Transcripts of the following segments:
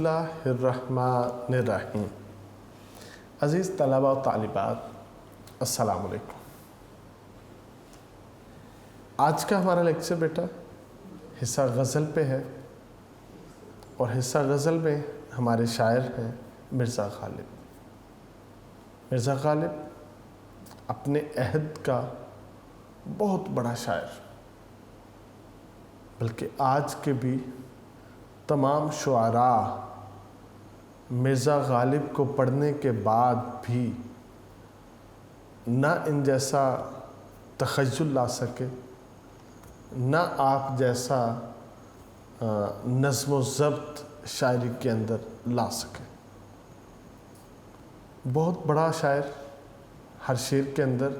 بسم اللہ الرحمن الرحیم۔ عزیز طلبہ و طالبات، السلام علیکم۔ آج کا ہمارا لیکچر بیٹا حصہ غزل پہ ہے، اور حصہ غزل میں ہمارے شاعر ہیں مرزا غالب۔ مرزا غالب اپنے عہد کا بہت بڑا شاعر، بلکہ آج کے بھی تمام شعراء مرزا غالب کو پڑھنے کے بعد بھی نہ ان جیسا تخیل لا سکے، نہ آپ جیسا نظم و ضبط شاعری کے اندر لا سکے۔ بہت بڑا شاعر، ہر شعر کے اندر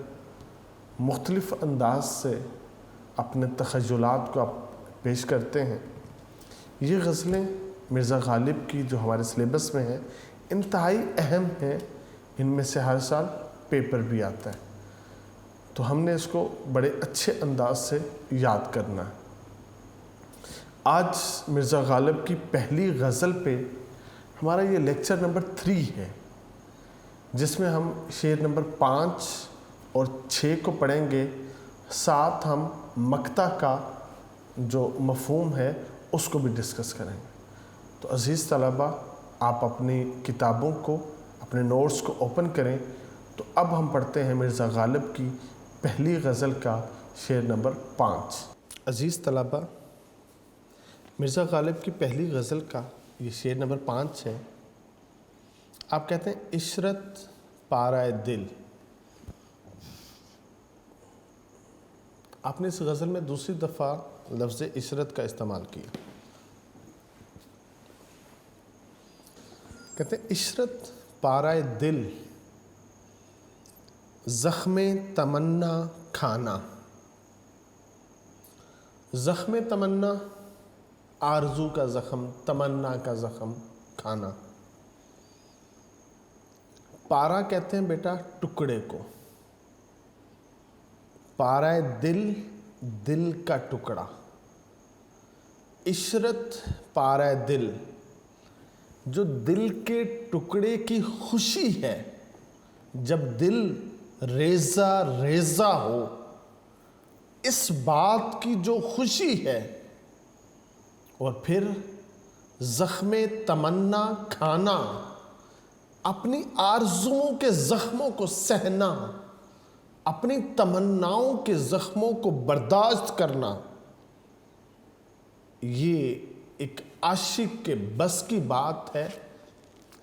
مختلف انداز سے اپنے تخیلات کو پیش کرتے ہیں۔ یہ غزلیں مرزا غالب کی جو ہمارے سلیبس میں ہیں انتہائی اہم ہیں، ان میں سے ہر سال پیپر بھی آتا ہے، تو ہم نے اس کو بڑے اچھے انداز سے یاد کرنا ہے۔ آج مرزا غالب کی پہلی غزل پہ ہمارا یہ لیکچر نمبر 3 ہے، جس میں ہم شعر نمبر 5 اور 6 کو پڑھیں گے، ساتھ ہم مقطع کا جو مفہوم ہے اس کو بھی ڈسکس کریں گے۔ تو عزیز طلبہ، آپ اپنی کتابوں کو، اپنے نوٹس کو اوپن کریں۔ تو اب ہم پڑھتے ہیں مرزا غالب کی پہلی غزل کا شعر نمبر 5۔ عزیز طلبہ، مرزا غالب کی پہلی غزل کا یہ شعر نمبر 5 ہے۔ آپ کہتے ہیں عشرت پارۂ دل۔ آپ نے اس غزل میں دوسری دفعہ لفظ عشرت کا استعمال کیا۔ کہتے ہیں عشرت پارۂ دل، زخم تمنا کھانا۔ زخم تمنا، آرزو کا زخم، تمنا کا زخم کھانا۔ پارا کہتے ہیں بیٹا ٹکڑے کو، پارۂ دل، دل کا ٹکڑا۔ عشرت پارۂ دل، جو دل کے ٹکڑے کی خوشی ہے، جب دل ریزہ ریزہ ہو، اس بات کی جو خوشی ہے، اور پھر زخم تمنا کھانا، اپنی آرزوؤں کے زخموں کو سہنا، اپنی تمناؤں کے زخموں کو برداشت کرنا، یہ ایک عاشق کے بس کی بات ہے۔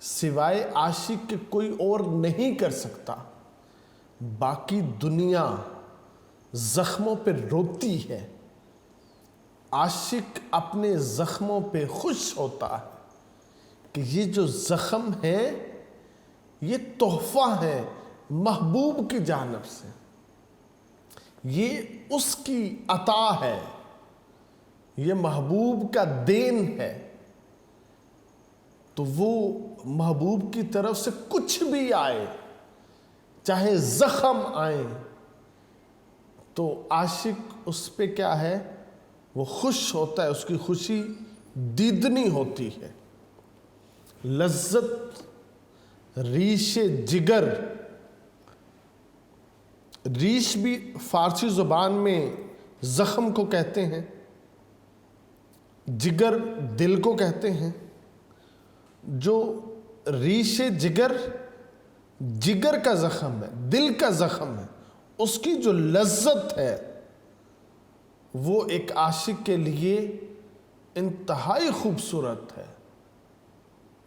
سوائے عاشق کے کوئی اور نہیں کر سکتا۔ باقی دنیا زخموں پہ روتی ہے، عاشق اپنے زخموں پہ خوش ہوتا ہے کہ یہ جو زخم ہے یہ تحفہ ہے محبوب کی جانب سے، یہ اس کی عطا ہے، یہ محبوب کا دین ہے۔ تو وہ محبوب کی طرف سے کچھ بھی آئے، چاہے زخم آئے، تو عاشق اس پہ کیا ہے، وہ خوش ہوتا ہے، اس کی خوشی دیدنی ہوتی ہے۔ لذت ریش جگر، ریش بھی فارسی زبان میں زخم کو کہتے ہیں، جگر دل کو کہتے ہیں۔ جو ریش جگر، جگر کا زخم ہے، دل کا زخم ہے، اس کی جو لذت ہے وہ ایک عاشق کے لیے انتہائی خوبصورت ہے۔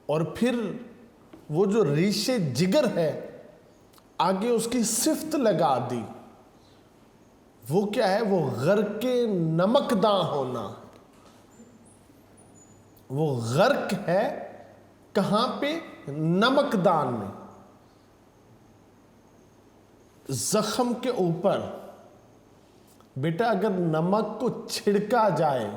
اور پھر وہ جو ریش جگر ہے، آگے اس کی صفت لگا دی، وہ کیا ہے، وہ غرق نمکداں ہونا۔ وہ غرق ہے کہاں پہ، نمکدان میں۔ زخم کے اوپر بیٹا اگر نمک کو چھڑکا جائے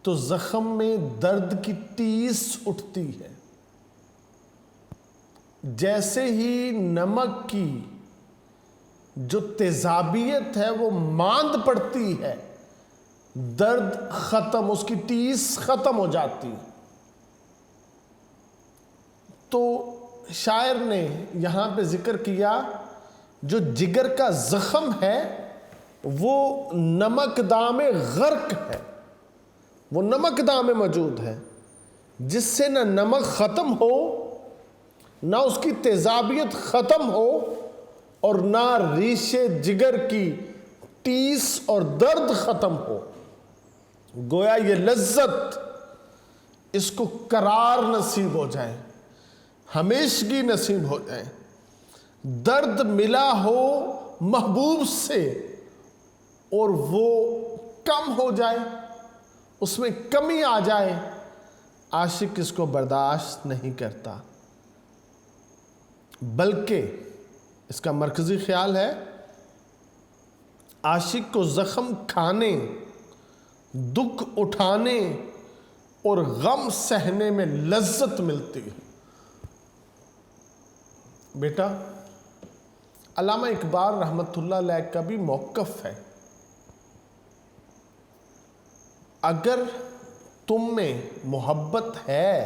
تو زخم میں درد کی ٹیس اٹھتی ہے۔ جیسے ہی نمک کی جو تیزابیت ہے وہ ماند پڑتی ہے، درد ختم، اس کی ٹیس ختم ہو جاتی ہے۔ تو شاعر نے یہاں پہ ذکر کیا جو جگر کا زخم ہے وہ نمک دام غرق ہے، وہ نمک دام موجود ہے جس سے نہ نمک ختم ہو، نہ اس کی تیزابیت ختم ہو، اور نہ ریشے جگر کی ٹیس اور درد ختم ہو۔ گویا یہ لذت اس کو قرار نصیب ہو جائے، ہمیشگی نصیب ہو جائے، درد ملا ہو محبوب سے اور وہ کم ہو جائے، اس میں کمی آ جائے، عاشق اس کو برداشت نہیں کرتا، بلکہ اس کا مرکزی خیال ہے عاشق کو زخم کھانے، دکھ اٹھانے اور غم سہنے میں لذت ملتی ہے۔ بیٹا علامہ اقبال رحمۃ اللہ علیہ کا بھی موقف ہے، اگر تم میں محبت ہے،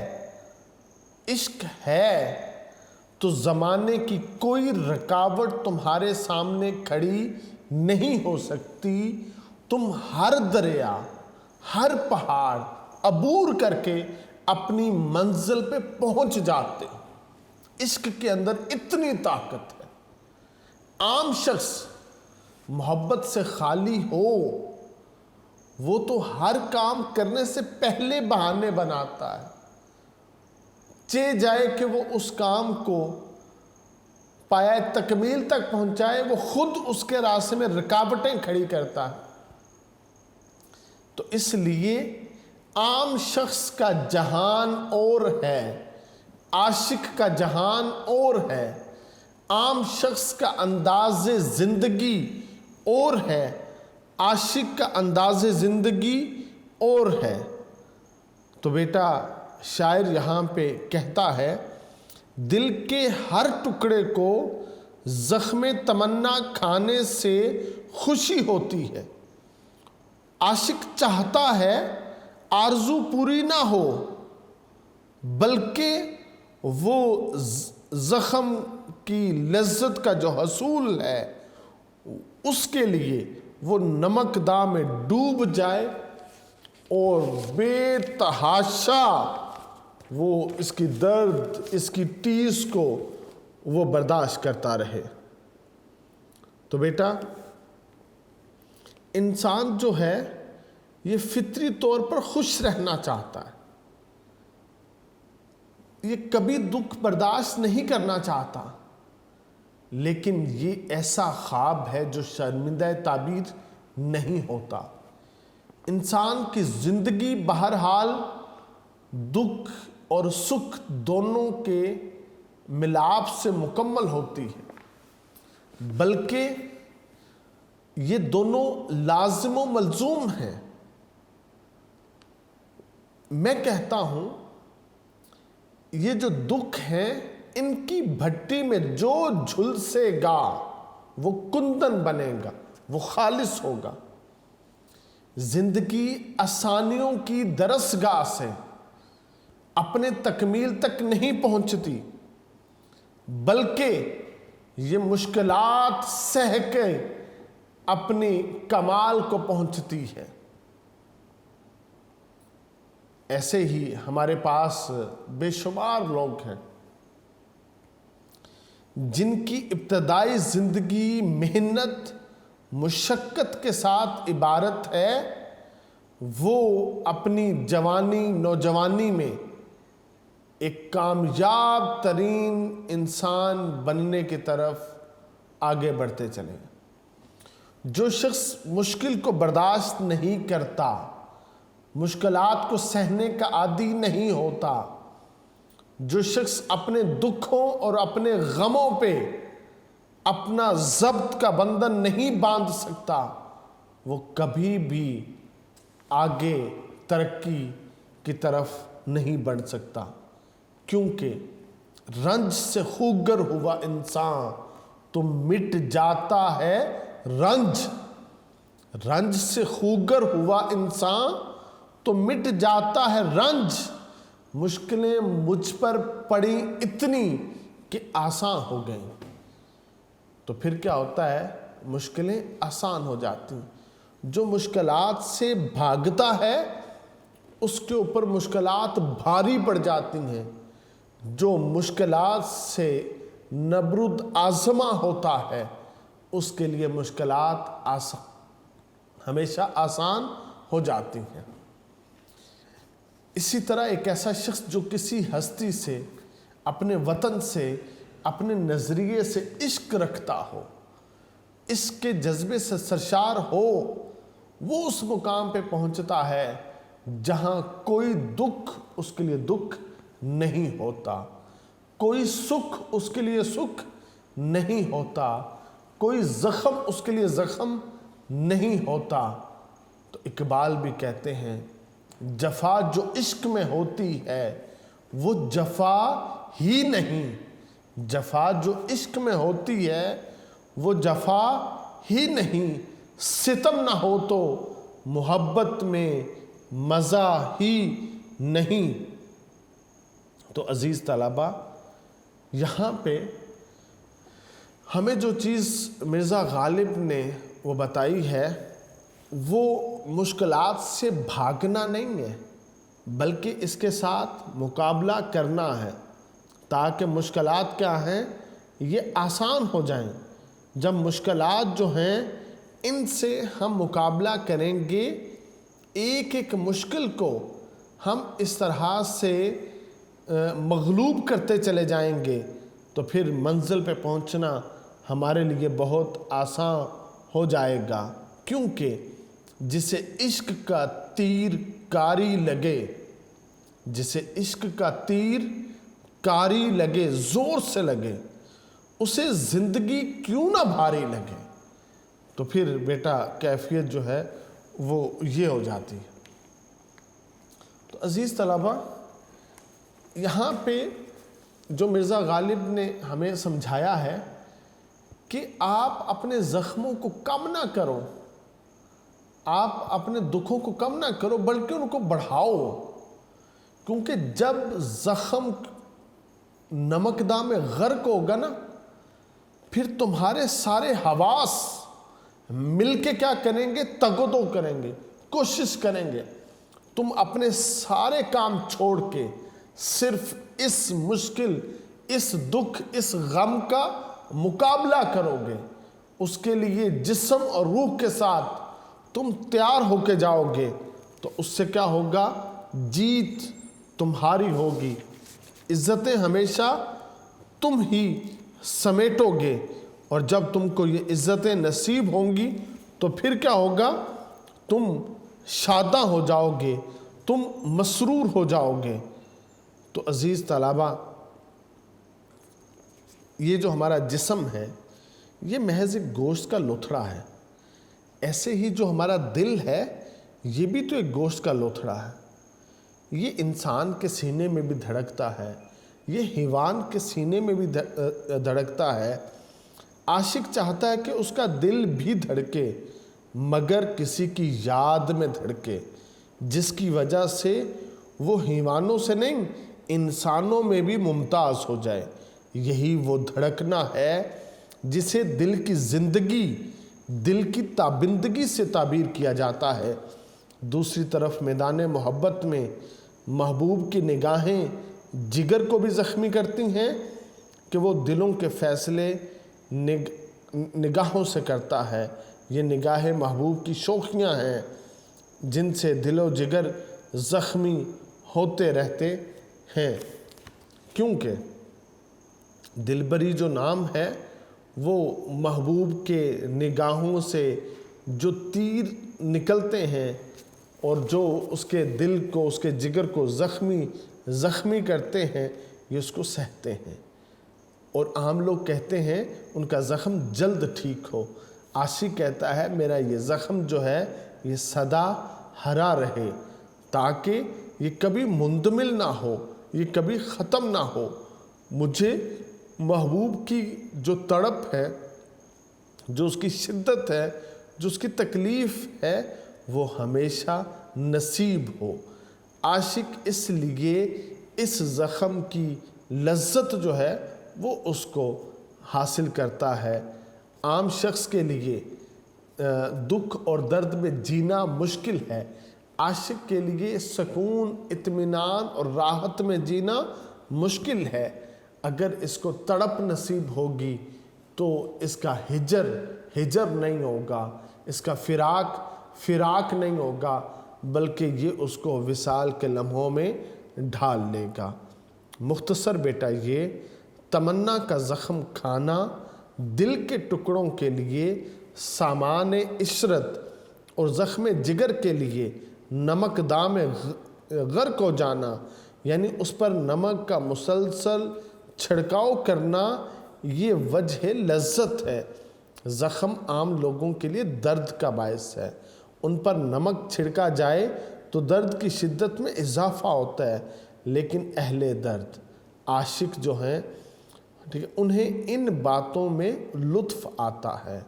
عشق ہے، تو زمانے کی کوئی رکاوٹ تمہارے سامنے کھڑی نہیں ہو سکتی، تم ہر دریا، ہر پہاڑ عبور کر کے اپنی منزل پہ پہنچ جاتے۔ عشق کے اندر اتنی طاقت ہے۔ عام شخص محبت سے خالی ہو وہ تو ہر کام کرنے سے پہلے بہانے بناتا ہے، چاہے جائے کہ وہ اس کام کو پایہ تکمیل تک پہنچائے، وہ خود اس کے راستے میں رکاوٹیں کھڑی کرتا ہے۔ تو اس لیے عام شخص کا جہان اور ہے، عاشق کا جہان اور ہے، عام شخص کا انداز زندگی اور ہے، عاشق کا انداز زندگی اور ہے۔ تو بیٹا شاعر یہاں پہ کہتا ہے دل کے ہر ٹکڑے کو زخم تمنا کھانے سے خوشی ہوتی ہے، عاشق چاہتا ہے آرزو پوری نہ ہو، بلکہ وہ زخم کی لذت کا جو حصول ہے اس کے لیے وہ نمک داں میں ڈوب جائے اور بے تحاشا وہ اس کی درد، اس کی ٹیس کو وہ برداشت کرتا رہے۔ تو بیٹا انسان جو ہے یہ فطری طور پر خوش رہنا چاہتا ہے، یہ کبھی دکھ برداشت نہیں کرنا چاہتا، لیکن یہ ایسا خواب ہے جو شرمندہ تعبیر نہیں ہوتا۔ انسان کی زندگی بہرحال دکھ اور سکھ دونوں کے ملاپ سے مکمل ہوتی ہے، بلکہ یہ دونوں لازم و ملزوم ہیں۔ میں کہتا ہوں یہ جو دکھ ہیں ان کی بھٹی میں جو جھلسے گا وہ کندن بنے گا، وہ خالص ہوگا۔ زندگی آسانیوں کی درسگاہ سے اپنے تکمیل تک نہیں پہنچتی، بلکہ یہ مشکلات سہ کے اپنی کمال کو پہنچتی ہے۔ ایسے ہی ہمارے پاس بے شمار لوگ ہیں جن کی ابتدائی زندگی محنت مشقت کے ساتھ عبارت ہے، وہ اپنی جوانی نوجوانی میں ایک کامیاب ترین انسان بننے کی طرف آگے بڑھتے چلے۔ جو شخص مشکل کو برداشت نہیں کرتا، مشکلات کو سہنے کا عادی نہیں ہوتا، جو شخص اپنے دکھوں اور اپنے غموں پہ اپنا ضبط کا بندھن نہیں باندھ سکتا، وہ کبھی بھی آگے ترقی کی طرف نہیں بڑھ سکتا، کیونکہ رنج سے خوگر ہوا انسان تو مٹ جاتا ہے رنج سے خوگر ہوا انسان تو مٹ جاتا ہے رنج، مشکلیں مجھ پر پڑی اتنی کہ آسان ہو گئیں۔ تو پھر کیا ہوتا ہے؟ مشکلیں آسان ہو جاتی ہیں۔ جو مشکلات سے بھاگتا ہے اس کے اوپر مشکلات بھاری پڑ جاتی ہیں۔ جو مشکلات سے نبرد آزما ہوتا ہے اس کے لیے مشکلات ہمیشہ آسان ہو جاتی ہیں۔ اسی طرح ایک ایسا شخص جو کسی ہستی سے، اپنے وطن سے، اپنے نظریے سے عشق رکھتا ہو، عشق کے جذبے سے سرشار ہو، وہ اس مقام پہ پہنچتا ہے جہاں کوئی دکھ اس کے لیے دکھ نہیں ہوتا، کوئی سکھ اس کے لیے سکھ نہیں ہوتا، کوئی زخم اس کے لیے زخم نہیں ہوتا۔ تو اقبال بھی کہتے ہیں جفا جو عشق میں ہوتی ہے وہ جفا ہی نہیں، جفا جو عشق میں ہوتی ہے وہ جفا ہی نہیں، ستم نہ ہو تو محبت میں مزہ ہی نہیں۔ تو عزیز طلبہ، یہاں پہ ہمیں جو چیز مرزا غالب نے وہ بتائی ہے وہ مشکلات سے بھاگنا نہیں ہے، بلکہ اس کے ساتھ مقابلہ کرنا ہے تاکہ مشکلات کیا ہیں یہ آسان ہو جائیں۔ جب مشکلات جو ہیں ان سے ہم مقابلہ کریں گے، ایک ایک مشکل کو ہم اس طرح سے مغلوب کرتے چلے جائیں گے تو پھر منزل پہ پہنچنا ہمارے لیے بہت آسان ہو جائے گا، کیونکہ جسے عشق کا تیر کاری لگے، جسے عشق کا تیر کاری لگے، زور سے لگے، اسے زندگی کیوں نہ بھاری لگے۔ تو پھر بیٹا کیفیت جو ہے وہ یہ ہو جاتی ہے۔ تو عزیز طلبہ، یہاں پہ جو مرزا غالب نے ہمیں سمجھایا ہے کہ آپ اپنے زخموں کو کم نہ کرو، آپ اپنے دکھوں کو کم نہ کرو بلکہ ان کو بڑھاؤ، کیونکہ جب زخم نمکداں میں غرق ہوگا نا، پھر تمہارے سارے حواس مل کے کیا کریں گے؟ تگدو کریں گے، کوشش کریں گے۔ تم اپنے سارے کام چھوڑ کے صرف اس مشکل، اس دکھ، اس غم کا مقابلہ کرو گے۔ اس کے لیے جسم اور روح کے ساتھ تم تیار ہو کے جاؤ گے، تو اس سے کیا ہوگا؟ جیت تمہاری ہوگی، عزتیں ہمیشہ تم ہی سمیٹو گے، اور جب تم کو یہ عزتیں نصیب ہوں گی تو پھر کیا ہوگا؟ تم شاداں ہو جاؤ گے، تم مسرور ہو جاؤ گے۔ تو عزیز طلبہ، یہ جو ہمارا جسم ہے یہ محض ایک گوشت کا لوتھڑا ہے، ایسے ہی جو ہمارا دل ہے یہ بھی تو ایک گوشت کا لوتھڑا ہے۔ یہ انسان کے سینے میں بھی دھڑکتا ہے، یہ حیوان کے سینے میں بھی دھڑکتا ہے۔ عاشق چاہتا ہے کہ اس کا دل بھی دھڑکے، مگر کسی کی یاد میں دھڑکے، جس کی وجہ سے وہ حیوانوں سے نہیں انسانوں میں بھی ممتاز ہو جائے۔ یہی وہ دھڑکنا ہے جسے دل کی زندگی، دل کی تابندگی سے تعبیر کیا جاتا ہے۔ دوسری طرف میدان محبت میں محبوب کی نگاہیں جگر کو بھی زخمی کرتی ہیں کہ وہ دلوں کے فیصلے نگاہوں سے کرتا ہے۔ یہ نگاہ محبوب کی شوخیاں ہیں جن سے دل و جگر زخمی ہوتے رہتے ہیں، کیونکہ دلبری جو نام ہے وہ محبوب کے نگاہوں سے جو تیر نکلتے ہیں اور جو اس کے دل کو، اس کے جگر کو زخمی کرتے ہیں، یہ اس کو سہتے ہیں، اور عام لوگ کہتے ہیں ان کا زخم جلد ٹھیک ہو۔ عاشق کہتا ہے میرا یہ زخم جو ہے یہ سدا ہرا رہے، تاکہ یہ کبھی مندمل نہ ہو، یہ کبھی ختم نہ ہو۔ مجھے محبوب کی جو تڑپ ہے، جو اس کی شدت ہے، جو اس کی تکلیف ہے، وہ ہمیشہ نصیب ہو۔ عاشق اس لیے اس زخم کی لذت جو ہے وہ اس کو حاصل کرتا ہے۔ عام شخص کے لیے دکھ اور درد میں جینا مشکل ہے، عاشق کے لیے سکون، اطمینان اور راحت میں جینا مشکل ہے۔ اگر اس کو تڑپ نصیب ہوگی تو اس کا ہجر نہیں ہوگا، اس کا فراق نہیں ہوگا، بلکہ یہ اس کو وصال کے لمحوں میں ڈھال لے گا۔ مختصر بیٹا یہ تمنا کا زخم کھانا دل کے ٹکڑوں کے لیے سامان عشرت اور زخم جگر کے لیے نمک دام غرق ہو جانا، یعنی اس پر نمک کا مسلسل چھڑکاؤ کرنا، یہ وجہ لذت ہے۔ زخم عام لوگوں کے لیے درد کا باعث ہے، ان پر نمک چھڑکا جائے تو درد کی شدت میں اضافہ ہوتا ہے، لیکن اہل درد عاشق جو ہیں انہیں ان باتوں میں لطف آتا ہے۔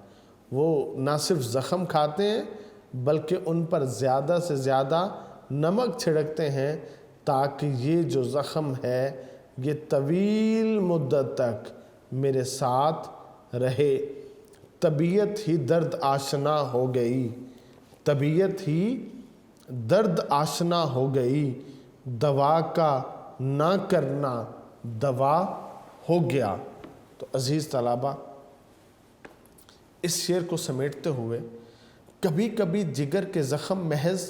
وہ نہ صرف زخم کھاتے ہیں بلکہ ان پر زیادہ سے زیادہ نمک چھڑکتے ہیں تاکہ یہ جو زخم ہے یہ طویل مدت تک میرے ساتھ رہے۔ طبیعت ہی درد آشنا ہو گئی، طبیعت ہی درد آشنا ہو گئی، دوا کا نہ کرنا دوا ہو گیا۔ تو عزیز طلبہ، اس شعر کو سمیٹتے ہوئے کبھی کبھی جگر کے زخم محض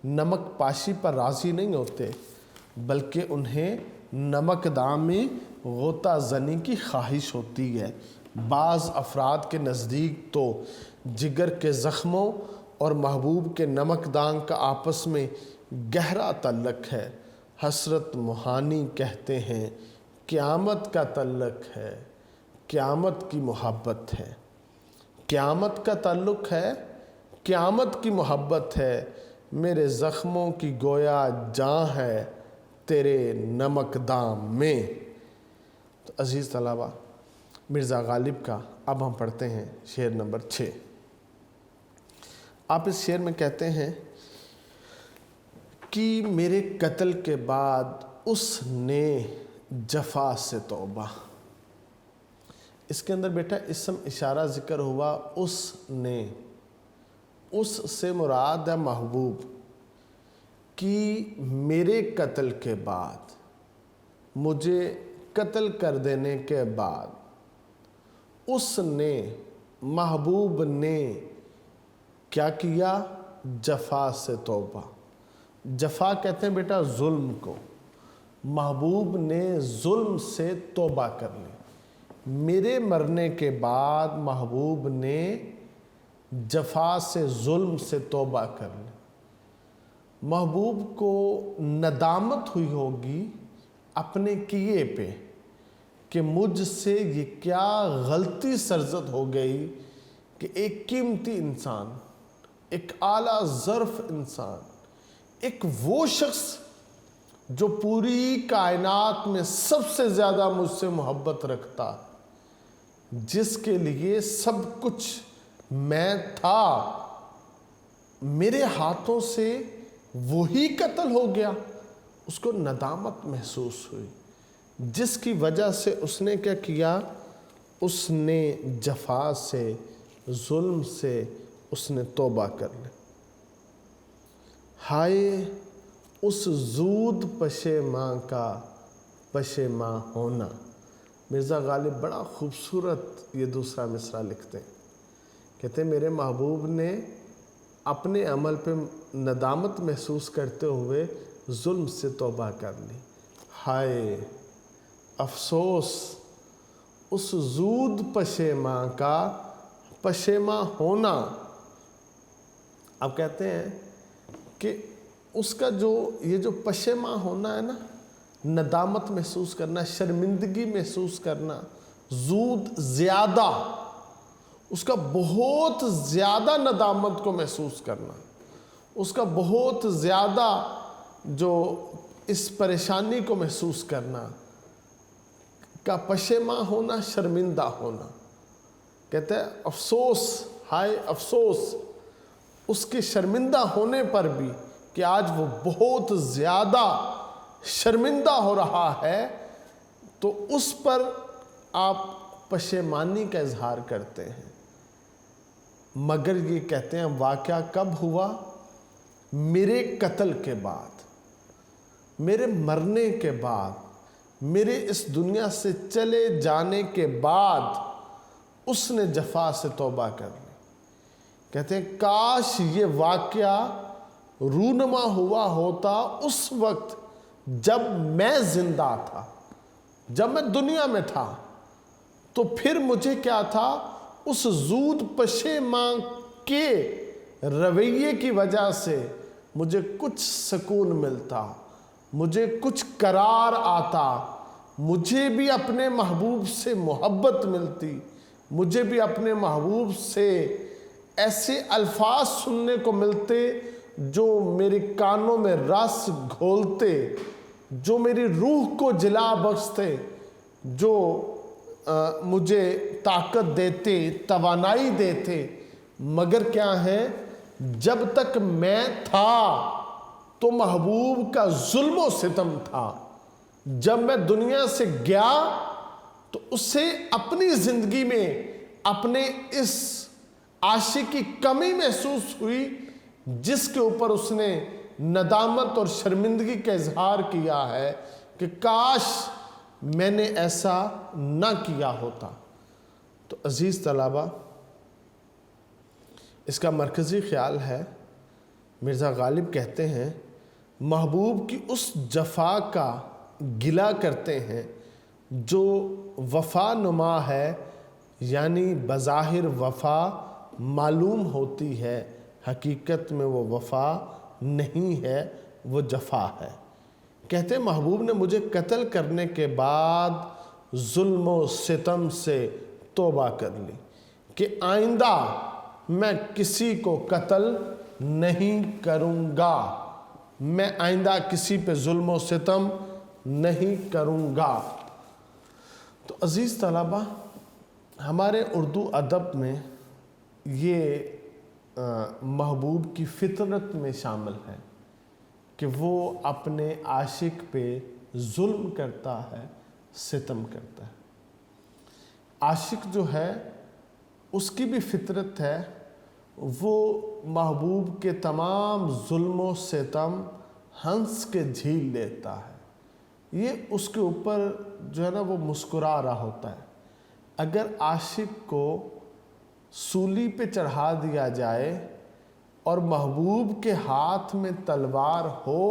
نمک پاشی پر راضی نہیں ہوتے بلکہ انہیں نمک دام میں غوطہ زنی کی خواہش ہوتی ہے۔ بعض افراد کے نزدیک تو جگر کے زخموں اور محبوب کے نمک دان کا آپس میں گہرا تعلق ہے۔ حسرت موہانی کہتے ہیں قیامت کا تعلق ہے، قیامت کی محبت ہے، قیامت کا تعلق ہے، قیامت کی محبت ہے، میرے زخموں کی گویا جاں ہے تیرے نمک دام میں۔ تو عزیز طلبہ، مرزا غالب کا اب ہم پڑھتے ہیں شعر نمبر 6۔ آپ اس شعر میں کہتے ہیں کہ میرے قتل کے بعد اس نے جفا سے توبہ۔ اس کے اندر بیٹا اسم اشارہ ذکر ہوا، اس نے، اس سے مراد ہے محبوب، کہ میرے قتل کے بعد، مجھے قتل کر دینے کے بعد اس نے، محبوب نے کیا کیا؟ جفا سے توبہ۔ جفا کہتے ہیں بیٹا ظلم کو، محبوب نے ظلم سے توبہ کر لی۔ میرے مرنے کے بعد محبوب نے جفا سے، ظلم سے توبہ کر لی۔ محبوب کو ندامت ہوئی ہوگی اپنے کیے پہ کہ مجھ سے یہ کیا غلطی سرزد ہو گئی کہ ایک قیمتی انسان، ایک اعلیٰ ظرف انسان، ایک وہ شخص جو پوری کائنات میں سب سے زیادہ مجھ سے محبت رکھتا، جس کے لیے سب کچھ میں تھا، میرے ہاتھوں سے وہی قتل ہو گیا۔ اس کو ندامت محسوس ہوئی، جس کی وجہ سے اس نے کیا کیا؟ اس نے جفا سے، ظلم سے اس نے توبہ کر لی۔ ہائے اس زود پشیماں کا پشیماں ہونا۔ مرزا غالب بڑا خوبصورت یہ دوسرا مصرع لکھتے ہیں، کہتے ہیں میرے محبوب نے اپنے عمل پہ ندامت محسوس کرتے ہوئے ظلم سے توبہ کر لی۔ ہائے افسوس اس زود پشیماں کا پشیماں ہونا۔ اب کہتے ہیں کہ اس کا یہ جو پشیماں ہونا ہے نا، ندامت محسوس کرنا، شرمندگی محسوس کرنا، زود زیادہ، اس کا بہت زیادہ ندامت کو محسوس کرنا، اس کا بہت زیادہ جو اس پریشانی کو محسوس کرنا کا پشیماں ہونا، شرمندہ ہونا۔ کہتے ہیں افسوس، ہائے افسوس اس کے شرمندہ ہونے پر بھی کہ آج وہ بہت زیادہ شرمندہ ہو رہا ہے تو اس پر آپ پشیمانی کا اظہار کرتے ہیں، مگر یہ کہتے ہیں واقعہ کب ہوا؟ میرے قتل کے بعد، میرے مرنے کے بعد، میرے اس دنیا سے چلے جانے کے بعد اس نے جفا سے توبہ کر لی۔ کہتے ہیں کاش یہ واقعہ رونما ہوا ہوتا اس وقت جب میں زندہ تھا، جب میں دنیا میں تھا، تو پھر مجھے کیا تھا؟ اس زود پشیماں کے رویے کی وجہ سے مجھے کچھ سکون ملتا، مجھے کچھ قرار آتا، مجھے بھی اپنے محبوب سے محبت ملتی، مجھے بھی اپنے محبوب سے ایسے الفاظ سننے کو ملتے جو میرے کانوں میں رس گھولتے، جو میری روح کو جلا بخشتے، جو مجھے طاقت دیتے، توانائی دیتے۔ مگر کیا ہے؟ جب تک میں تھا تو محبوب کا ظلم و ستم تھا، جب میں دنیا سے گیا تو اسے اپنی زندگی میں اپنے اس عاشق کی کمی محسوس ہوئی جس کے اوپر اس نے ندامت اور شرمندگی کا اظہار کیا ہے کہ کاش میں نے ایسا نہ کیا ہوتا۔ تو عزیز طلبہ، اس کا مرکزی خیال ہے، مرزا غالب کہتے ہیں محبوب کی اس جفا کا گلہ کرتے ہیں جو وفا نما ہے، یعنی بظاہر وفا معلوم ہوتی ہے، حقیقت میں وہ وفا نہیں ہے، وہ جفا ہے۔ کہتے ہیں محبوب نے مجھے قتل کرنے کے بعد ظلم و ستم سے توبہ کر لی کہ آئندہ میں کسی کو قتل نہیں کروں گا، میں آئندہ کسی پہ ظلم و ستم نہیں کروں گا۔ تو عزیز طلبہ، ہمارے اردو ادب میں یہ محبوب کی فطرت میں شامل ہے کہ وہ اپنے عاشق پہ ظلم کرتا ہے، ستم کرتا ہے۔ عاشق جو ہے اس کی بھی فطرت ہے، وہ محبوب کے تمام ظلم و ستم ہنس کے جھیل لیتا ہے۔ یہ اس کے اوپر جو ہے نا وہ مسکرا رہا ہوتا ہے۔ اگر عاشق کو سولی پہ چڑھا دیا جائے اور محبوب کے ہاتھ میں تلوار ہو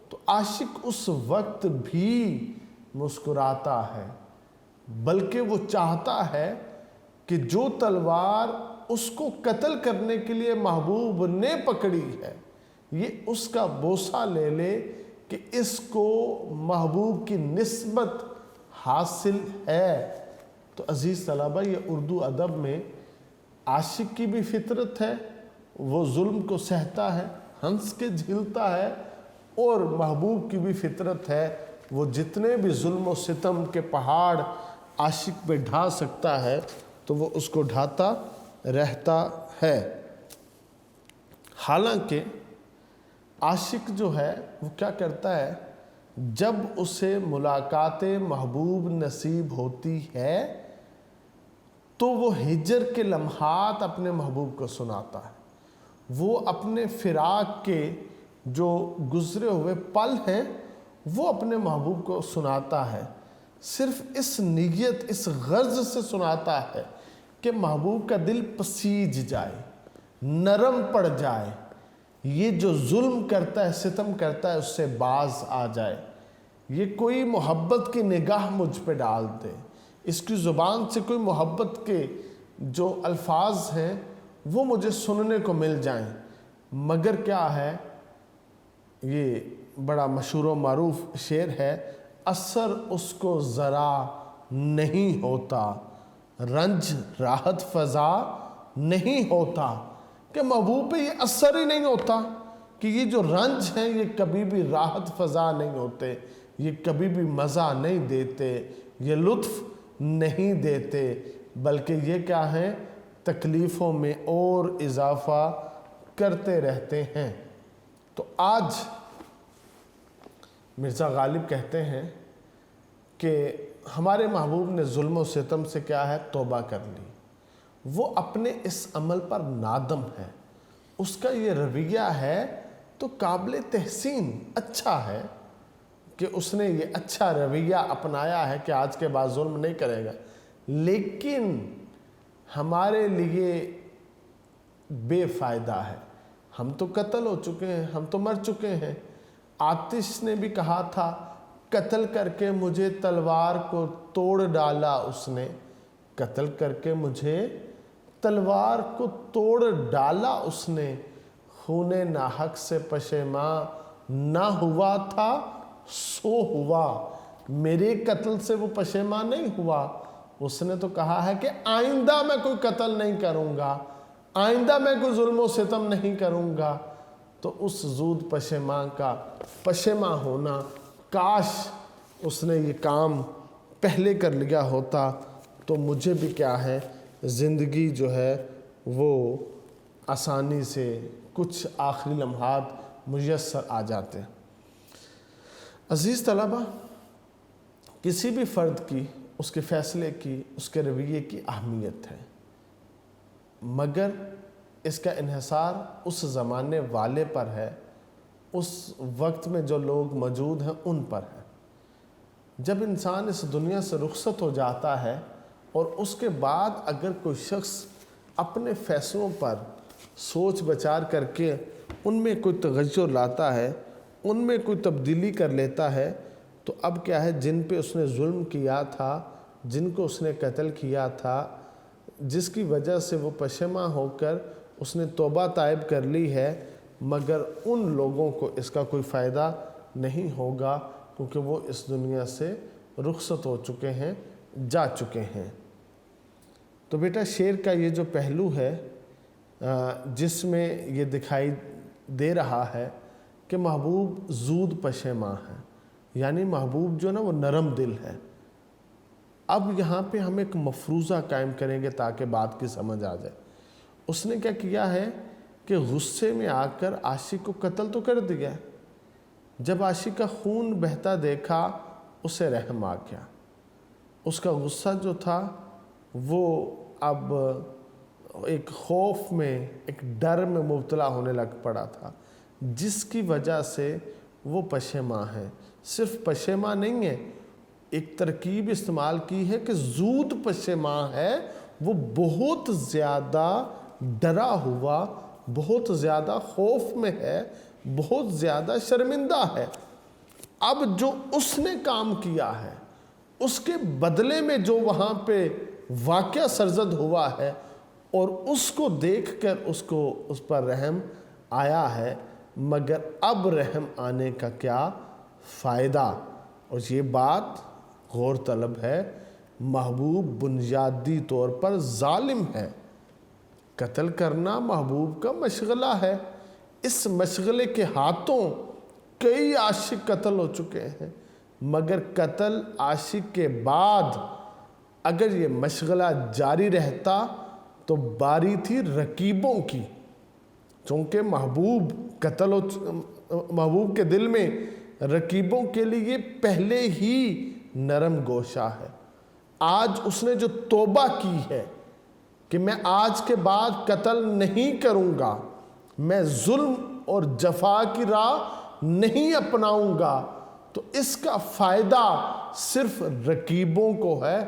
تو عاشق اس وقت بھی مسکراتا ہے، بلکہ وہ چاہتا ہے کہ جو تلوار اس کو قتل کرنے کے لیے محبوب نے پکڑی ہے یہ اس کا بوسہ لے لے کہ اس کو محبوب کی نسبت حاصل ہے۔ تو عزیز طلبہ، یہ اردو ادب میں عاشق کی بھی فطرت ہے، وہ ظلم کو سہتا ہے، ہنس کے جھیلتا ہے، اور محبوب کی بھی فطرت ہے، وہ جتنے بھی ظلم و ستم کے پہاڑ عاشق پہ ڈھا سکتا ہے تو وہ اس کو ڈھاتا رہتا ہے۔ حالانکہ عاشق جو ہے وہ کیا کرتا ہے؟ جب اسے ملاقات محبوب نصیب ہوتی ہے تو وہ ہجر کے لمحات اپنے محبوب کو سناتا ہے، وہ اپنے فراق کے جو گزرے ہوئے پل ہیں وہ اپنے محبوب کو سناتا ہے، صرف اس نیت، اس غرض سے سناتا ہے کہ محبوب کا دل پسیج جائے، نرم پڑ جائے، یہ جو ظلم کرتا ہے، ستم کرتا ہے، اس سے باز آ جائے، یہ کوئی محبت کی نگاہ مجھ پہ ڈال دے، اس کی زبان سے کوئی محبت کے جو الفاظ ہیں وہ مجھے سننے کو مل جائیں۔ مگر کیا ہے؟ یہ بڑا مشہور و معروف شعر ہے، اثر اس کو ذرا نہیں ہوتا، رنج راحت فضا نہیں ہوتا، کہ محبوب پہ یہ اثر ہی نہیں ہوتا، کہ یہ جو رنج ہیں یہ کبھی بھی راحت فضا نہیں ہوتے، یہ کبھی بھی مزہ نہیں دیتے، یہ لطف نہیں دیتے، بلکہ یہ کیا ہیں؟ تکلیفوں میں اور اضافہ کرتے رہتے ہیں۔ تو آج مرزا غالب کہتے ہیں کہ ہمارے محبوب نے ظلم و ستم سے کیا ہے توبہ کر لی، وہ اپنے اس عمل پر نادم ہے، اس کا یہ رویہ ہے تو قابل تحسین اچھا ہے کہ اس نے یہ اچھا رویہ اپنایا ہے کہ آج کے بعد ظلم نہیں کرے گا، لیکن ہمارے لیے بے فائدہ ہے، ہم تو قتل ہو چکے ہیں، ہم تو مر چکے ہیں۔ آتش نے بھی کہا تھا قتل کر کے مجھے تلوار کو توڑ ڈالا اس نے، قتل کر کے مجھے تلوار کو توڑ ڈالا اس نے، خون ناحق سے پشیماں نہ ہوا تھا سو ہوا، میرے قتل سے وہ پشیماں نہیں ہوا۔ اس نے تو کہا ہے کہ آئندہ میں کوئی قتل نہیں کروں گا، آئندہ میں کوئی ظلم و ستم نہیں کروں گا۔ تو اس زود پشیماں کا پشیماں ہونا، کاش اس نے یہ کام پہلے کر لیا ہوتا تو مجھے بھی کیا ہے زندگی جو ہے وہ آسانی سے کچھ آخری لمحات میسر آ جاتے ہیں۔ عزیز طلبہ، کسی بھی فرد کی، اس کے فیصلے کی، اس کے رویے کی اہمیت ہے، مگر اس کا انحصار اس زمانے والے پر ہے، اس وقت میں جو لوگ موجود ہیں ان پر ہے۔ جب انسان اس دنیا سے رخصت ہو جاتا ہے اور اس کے بعد اگر کوئی شخص اپنے فیصلوں پر سوچ بچار کر کے ان میں کوئی تغیر لاتا ہے، ان میں کوئی تبدیلی کر لیتا ہے، تو اب کیا ہے، جن پہ اس نے ظلم کیا تھا، جن کو اس نے قتل کیا تھا، جس کی وجہ سے وہ پشیماں ہو کر اس نے توبہ طائب کر لی ہے، مگر ان لوگوں کو اس کا کوئی فائدہ نہیں ہوگا کیونکہ وہ اس دنیا سے رخصت ہو چکے ہیں، جا چکے ہیں۔ تو بیٹا شعر کا یہ جو پہلو ہے جس میں یہ دکھائی دے رہا ہے کہ محبوب زود پشیماں ہے، یعنی محبوب جو نا وہ نرم دل ہے۔ اب یہاں پہ ہم ایک مفروضہ قائم کریں گے تاکہ بات کی سمجھ آ جائے۔ اس نے کیا کیا ہے کہ غصے میں آ کر عاشق کو قتل تو کر دیا ہے، جب عاشق کا خون بہتا دیکھا اسے رحم آ گیا، اس کا غصہ جو تھا وہ اب ایک خوف میں، ایک ڈر میں مبتلا ہونے لگ پڑا تھا، جس کی وجہ سے وہ پشیماں ہے۔ صرف پشیماں نہیں ہے، ایک ترکیب استعمال کی ہے کہ زود پشیماں ہے، وہ بہت زیادہ ڈرا ہوا، بہت زیادہ خوف میں ہے، بہت زیادہ شرمندہ ہے۔ اب جو اس نے کام کیا ہے اس کے بدلے میں جو وہاں پہ واقعہ سرزد ہوا ہے اور اس کو دیکھ کر اس پر رحم آیا ہے، مگر اب رحم آنے کا کیا فائدہ؟ اور یہ بات غور طلب ہے، محبوب بنیادی طور پر ظالم ہے، قتل کرنا محبوب کا مشغلہ ہے، اس مشغلے کے ہاتھوں کئی عاشق قتل ہو چکے ہیں، مگر قتل عاشق کے بعد اگر یہ مشغلہ جاری رہتا تو باری تھی رقیبوں کی، چونکہ محبوب کے دل میں رقیبوں کے لیے پہلے ہی نرم گوشہ ہے۔ آج اس نے جو توبہ کی ہے کہ میں آج کے بعد قتل نہیں کروں گا، میں ظلم اور جفا کی راہ نہیں اپناؤں گا، تو اس کا فائدہ صرف رقیبوں کو ہے۔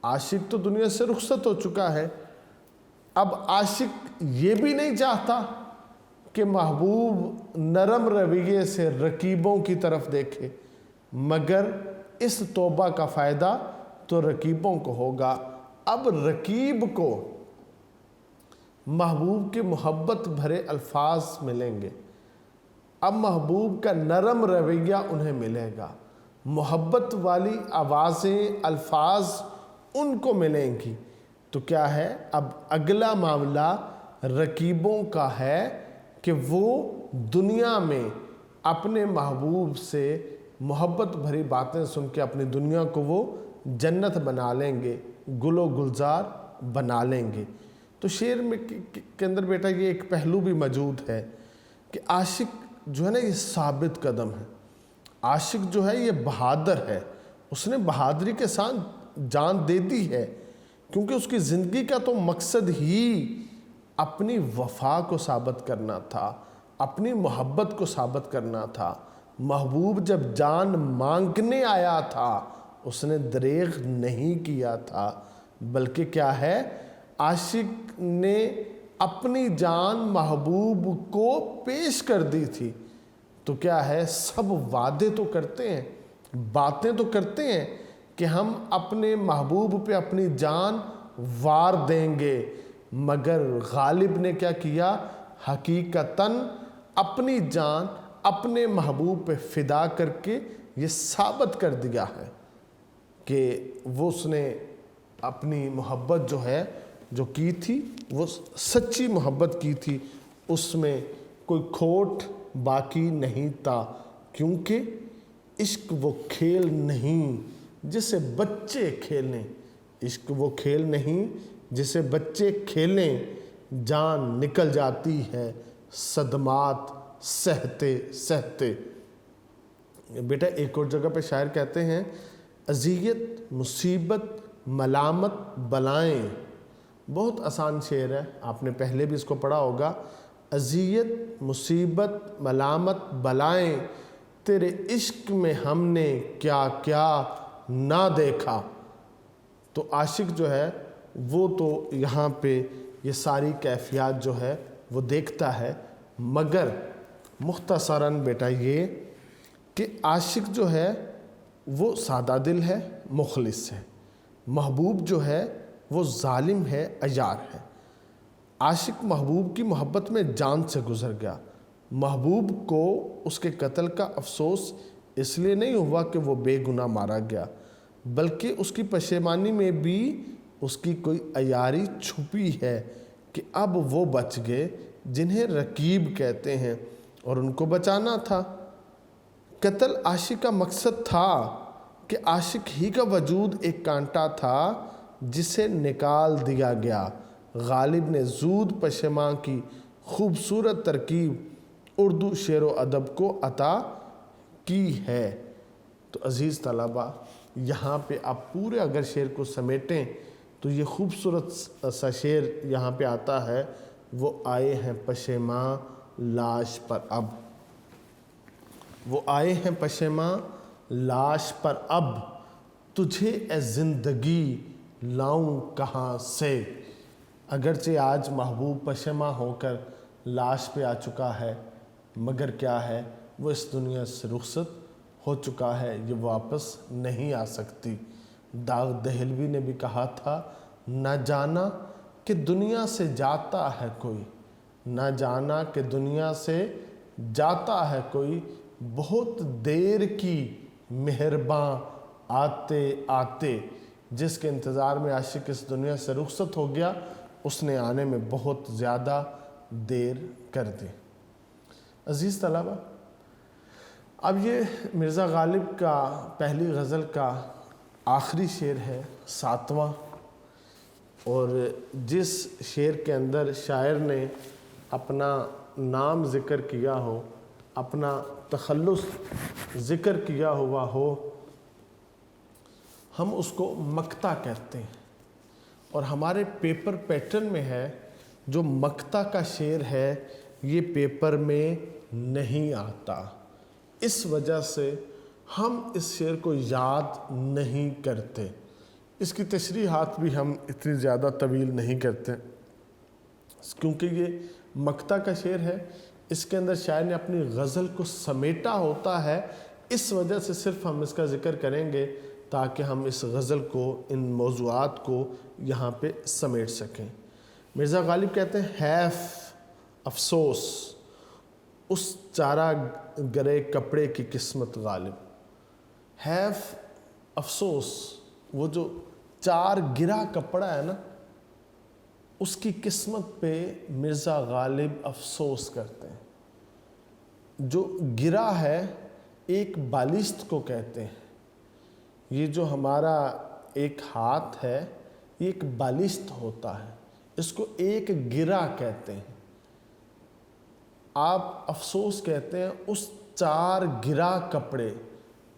عاشق تو دنیا سے رخصت ہو چکا ہے، اب عاشق یہ بھی نہیں چاہتا کہ محبوب نرم رویے سے رقیبوں کی طرف دیکھے، مگر اس توبہ کا فائدہ تو رقیبوں کو ہوگا۔ اب رقیب کو محبوب کے محبت بھرے الفاظ ملیں گے، اب محبوب کا نرم رویہ انہیں ملے گا، محبت والی آوازیں، الفاظ ان کو ملیں گی۔ تو کیا ہے، اب اگلا معاملہ رقیبوں کا ہے کہ وہ دنیا میں اپنے محبوب سے محبت بھری باتیں سن کے اپنی دنیا کو وہ جنت بنا لیں گے، گل و گلزار بنا لیں گے۔ تو شعر میں کے اندر بیٹا یہ ایک پہلو بھی موجود ہے کہ عاشق جو ہے نا یہ ثابت قدم ہے، عاشق جو ہے یہ بہادر ہے، اس نے بہادری کے ساتھ جان دے دی ہے، کیونکہ اس کی زندگی کا تو مقصد ہی اپنی وفا کو ثابت کرنا تھا، اپنی محبت کو ثابت کرنا تھا۔ محبوب جب جان مانگنے آیا تھا اس نے دریغ نہیں کیا تھا، بلکہ کیا ہے، عاشق نے اپنی جان محبوب کو پیش کر دی تھی۔ تو کیا ہے، سب وعدے تو کرتے ہیں، باتیں تو کرتے ہیں کہ ہم اپنے محبوب پہ اپنی جان وار دیں گے، مگر غالب نے کیا کیا، حقیقتاً اپنی جان اپنے محبوب پہ فدا کر کے یہ ثابت کر دیا ہے کہ وہ اس نے اپنی محبت جو ہے جو کی تھی وہ سچی محبت کی تھی، اس میں کوئی کھوٹ باقی نہیں تھا، کیونکہ عشق وہ کھیل نہیں جسے بچے کھیلیں، عشق وہ کھیل نہیں جسے بچے کھیلیں، جان نکل جاتی ہے صدمات سہتے سہتے۔ بیٹا ایک اور جگہ پہ شاعر کہتے ہیں، اذیت مصیبت ملامت بلائیں، بہت آسان شعر ہے، آپ نے پہلے بھی اس کو پڑھا ہوگا، اذیت مصیبت ملامت بلائیں، تیرے عشق میں ہم نے کیا کیا نہ دیکھا۔ تو عاشق جو ہے وہ تو یہاں پہ یہ ساری کیفیات جو ہے وہ دیکھتا ہے، مگر مختصراً بیٹا یہ کہ عاشق جو ہے وہ سادہ دل ہے، مخلص ہے، محبوب جو ہے وہ ظالم ہے، عیار ہے۔ عاشق محبوب کی محبت میں جان سے گزر گیا، محبوب کو اس کے قتل کا افسوس اس لیے نہیں ہوا کہ وہ بے گناہ مارا گیا، بلکہ اس کی پشیمانی میں بھی اس کی کوئی عیاری چھپی ہے کہ اب وہ بچ گئے جنہیں رقیب کہتے ہیں اور ان کو بچانا تھا۔ قتل عاشق کا مقصد تھا کہ عاشق ہی کا وجود ایک کانٹا تھا جسے نکال دیا گیا۔ غالب نے زود پشیماں کی خوبصورت ترکیب اردو شعر و ادب کو عطا کی ہے۔ تو عزیز طلبہ، یہاں پہ آپ پورے اگر شعر کو سمیٹیں تو یہ خوبصورت سا شعر یہاں پہ آتا ہے، وہ آئے ہیں پشیماں لاش پر اب، وہ آئے ہیں پشیماں لاش پر اب، تجھے اے زندگی لاؤں کہاں سے۔ اگرچہ آج محبوب پشیماں ہو کر لاش پہ آ چکا ہے، مگر کیا ہے، وہ اس دنیا سے رخصت ہو چکا ہے، یہ واپس نہیں آ سکتی۔ داغ دہلوی نے بھی کہا تھا، نہ جانا کہ دنیا سے جاتا ہے کوئی، نہ جانا کہ دنیا سے جاتا ہے کوئی، بہت دیر کی مہرباں آتے آتے۔ جس کے انتظار میں عاشق اس دنیا سے رخصت ہو گیا، اس نے آنے میں بہت زیادہ دیر کر دی۔ عزیز طلبہ، اب یہ مرزا غالب کا پہلی غزل کا آخری شعر ہے، 7واں، اور جس شعر کے اندر شاعر نے اپنا نام ذکر کیا ہو، اپنا تخلص ذکر کیا ہوا ہو، ہم اس کو مقطع کہتے ہیں، اور ہمارے پیپر پیٹرن میں ہے جو مقطع کا شعر ہے یہ پیپر میں نہیں آتا، اس وجہ سے ہم اس شعر کو یاد نہیں کرتے۔ اس کی تشریحات بھی ہم اتنی زیادہ طویل نہیں کرتے، کیونکہ یہ مقطع کا شعر ہے، اس کے اندر شاعر نے اپنی غزل کو سمیٹا ہوتا ہے، اس وجہ سے صرف ہم اس کا ذکر کریں گے تاکہ ہم اس غزل کو، ان موضوعات کو یہاں پہ سمیٹ سکیں۔ مرزا غالب کہتے ہیں، حیف افسوس اس چارہ گرے کپڑے کی قسمت غالب۔ حیف افسوس، وہ جو چار گرا کپڑا ہے نا، اس کی قسمت پہ مرزا غالب افسوس کرتے ہیں۔ جو گرا ہے ایک بالشت کو کہتے ہیں، یہ جو ہمارا ایک ہاتھ ہے یہ ایک بالشت ہوتا ہے، اس کو ایک گرا کہتے ہیں۔ آپ افسوس کہتے ہیں اس چار گرا کپڑے